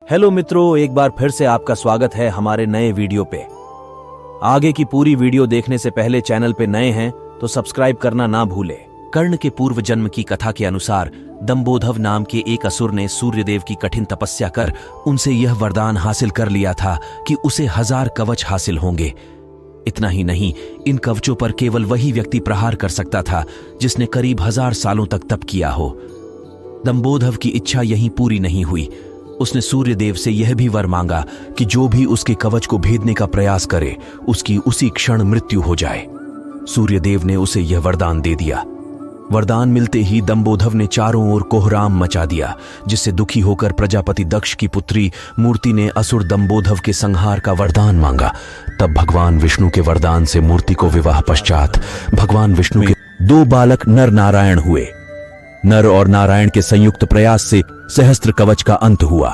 Hello मित्रों, एक बार फिर से आपका स्वागत है हमारे नए वीडियो पे। आगे की पूरी वीडियो देखने से पहले चैनल पे नए हैं तो सब्सक्राइब करना ना भूले। कर्ण के पूर्व जन्म की कथा के अनुसार दंबोधव नाम के एक असुर ने सूर्यदेव की कठिन तपस्या कर उनसे यह वरदान हासिल कर लिया था कि उसे 1000 कवच हासिल होंगे। इतना ही नहीं, इन कवचों पर केवल वही व्यक्ति प्रहार कर सकता था जिसने करीब 1000 सालों तक तप किया हो। दंबोधव की इच्छा यहीं पूरी नहीं हुई। उसने सूर्यदेव से यह भी वर मांगा कि जो भी उसके कवच को भेदने का प्रयास करे उसकी उसी क्षण मृत्यु हो जाए। सूर्यदेव ने उसे यह वरदान दे दिया। वरदान मिलते ही दंबोधव ने चारों ओर कोहराम मचा दिया, जिससे दुखी होकर प्रजापति दक्ष की पुत्री मूर्ति ने असुर दंबोधव के संहार का वरदान मांगा। तब भगवान विष्णु के वरदान से मूर्ति को विवाह पश्चात भगवान विष्णु के 2 बालक नर नारायण हुए। नर और नारायण के संयुक्त प्रयास से सहस्त्र कवच का अंत हुआ।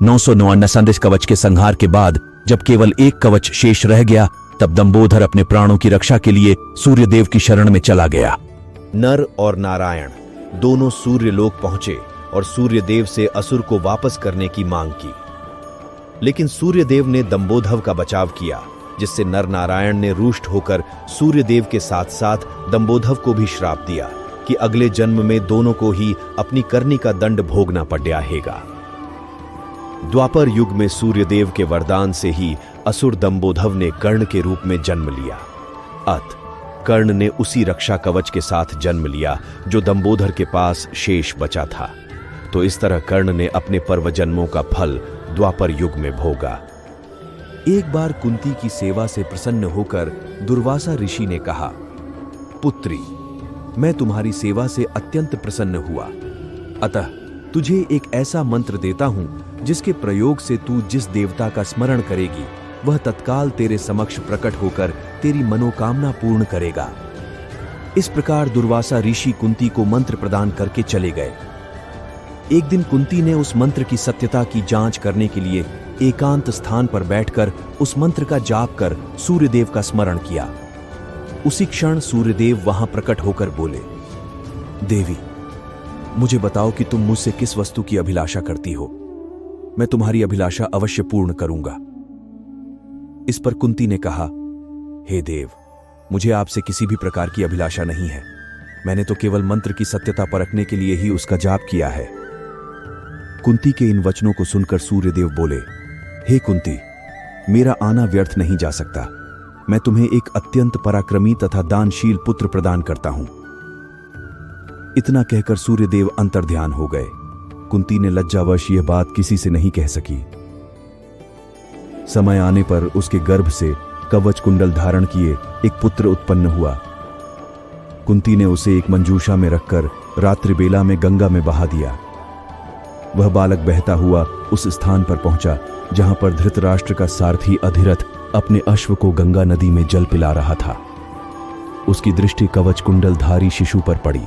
999 संदेश कवच के संहार के बाद जब केवल एक कवच शेष रह गया, तब दंबोधर अपने प्राणों की रक्षा के लिए सूर्यदेव की शरण में चला गया। नर और नारायण दोनों सूर्यलोक पहुंचे और सूर्यदेव से असुर को वापस करने की मांग की, लेकिन सूर्यदेव ने दंबोधव का बचाव किया, जिससे नर नारायण ने रुष्ट होकर सूर्यदेव के साथ साथ दंबोधव को भी श्राप दिया कि अगले जन्म में दोनों को ही अपनी करनी का दंड भोगना पड़ेगा। द्वापर युग में सूर्यदेव के वरदान से ही असुर दंबोधव ने कर्ण के रूप में जन्म लिया। कर्ण ने उसी रक्षा कवच के साथ जन्म लिया जो दंबोधर के पास शेष बचा था। तो इस तरह कर्ण ने अपने पर्व जन्मों का फल द्वापर युग में भोगा। एक बार कुंती की सेवा से प्रसन्न होकर दुर्वासा ऋषि ने कहा, पुत्री, मैं तुम्हारी सेवा से अत्यंत प्रसन्न हुआ, अतः तुझे एक ऐसा मंत्र देता हूं जिसके प्रयोग से तू जिस देवता का स्मरण करेगी वह तत्काल तेरे समक्ष प्रकट होकर तेरी मनोकामना पूर्ण करेगा। इस प्रकार दुर्वासा ऋषि कुंती को मंत्र प्रदान करके चले गए। एक दिन कुंती ने उस मंत्र की सत्यता की जांच करने के लिए एकांत स्थान पर बैठकर उस मंत्र का जाप कर सूर्यदेव का स्मरण किया। उसी क्षण सूर्यदेव वहां प्रकट होकर बोले, देवी, मुझे बताओ कि तुम मुझसे किस वस्तु की अभिलाषा करती हो। मैं तुम्हारी अभिलाषा अवश्य पूर्ण करूंगा। इस पर कुंती ने कहा, हे देव, मुझे आपसे किसी भी प्रकार की अभिलाषा नहीं है। मैंने तो केवल मंत्र की सत्यता परखने के लिए ही उसका जाप किया है। कुंती के इन वचनों को सुनकर सूर्यदेव बोले, हे कुंती, मेरा आना व्यर्थ नहीं जा सकता। मैं तुम्हें एक अत्यंत पराक्रमी तथा दानशील पुत्र प्रदान करता हूं। इतना कहकर सूर्यदेव अंतर्ध्यान हो गए। कुंती ने लज्जावश यह बात किसी से नहीं कह सकी। समय आने पर उसके गर्भ से कवच कुंडल धारण किए एक पुत्र उत्पन्न हुआ। कुंती ने उसे एक मंजूषा में रखकर रात्रि बेला में गंगा में बहा दिया। वह बालक बहता हुआ उस स्थान पर पहुंचा जहां पर धृतराष्ट्र का सारथी अधिरथ अपने अश्व को गंगा नदी में जल पिला रहा था। उसकी दृष्टि कवच कुंडल धारी शिशु पर पड़ी।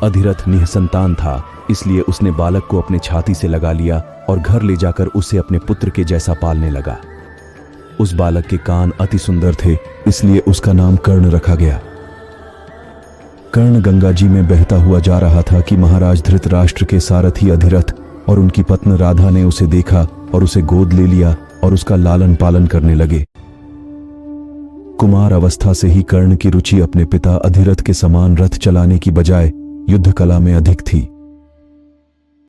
अधिरथ निःसंतान था, इसलिए उसने बालक को अपने छाती से लगा लिया और घर ले जाकर उसे अपने पुत्र के जैसा पालने लगा। उस बालक के कान अति सुंदर थे, इसलिए उसका नाम कर्ण रखा गया। कर्ण गंगा जी में बहता हुआ जा रहा था कि महाराज धृतराष्ट्र के सारथी अधिरथ और उनकी पत्नी राधा ने उसे देखा और उसे गोद ले लिया और उसका लालन पालन करने लगे। कुमार अवस्था से ही कर्ण की रुचि अपने पिता अधिरथ के समान रथ चलाने की बजाय युद्ध कला में अधिक थी।